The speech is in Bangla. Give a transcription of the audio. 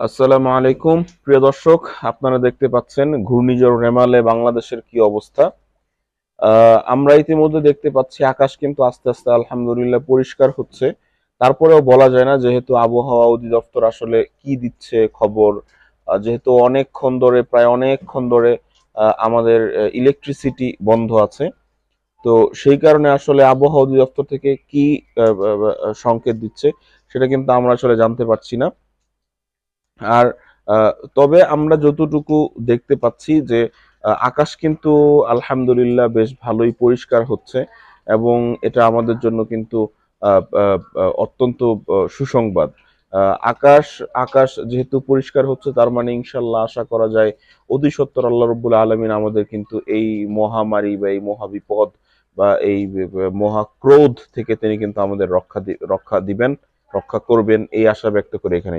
আসসালামু আলাইকুম প্রিয় দর্শক, আপনারা দেখতে পাচ্ছেন ঘূর্ণিঝড় রেমালে বাংলাদেশের কি অবস্থা। আমরা ইতিমধ্যে দেখতে পাচ্ছি আকাশ কিন্তু আস্তে আস্তে আলহামদুলিল্লাহ পরিষ্কার হচ্ছে। তারপরেও বলা যায় না, যেহেতু আবহাওয়া অধিদপ্তর আসলে কি দিচ্ছে খবর। যেহেতু প্রায় অনেকক্ষণ ধরে আমাদের ইলেকট্রিসিটি বন্ধ আছে। তো সেই কারণে আসলে আবহাওয়া অধিদপ্তর থেকে কি সংকেত দিচ্ছে সেটা কিন্তু আমরা আসলে জানতে পারছি না। আর তবে আমরা যতটুকু দেখতে পাচ্ছি যে আকাশ কিন্তু আলহামদুলিল্লাহ বেশ ভালোই পরিষ্কার হচ্ছে, এবং এটা আমাদের জন্য কিন্তু অত্যন্ত সুসংবাদ। আকাশ আকাশ যেহেতু পরিষ্কার হচ্ছে, তার মানে ইনশাল্লাহ আশা করা যায় অতি সত্বর আল্লাহ রব্বুল আলামিন আমাদের কিন্তু এই মহামারী বা এই মহাবিপদ বা এই মহাক্রোধ থেকে তিনি কিন্তু আমাদের রক্ষা দিবেন, রক্ষা করবেন, এই আশা ব্যক্ত করে এখানে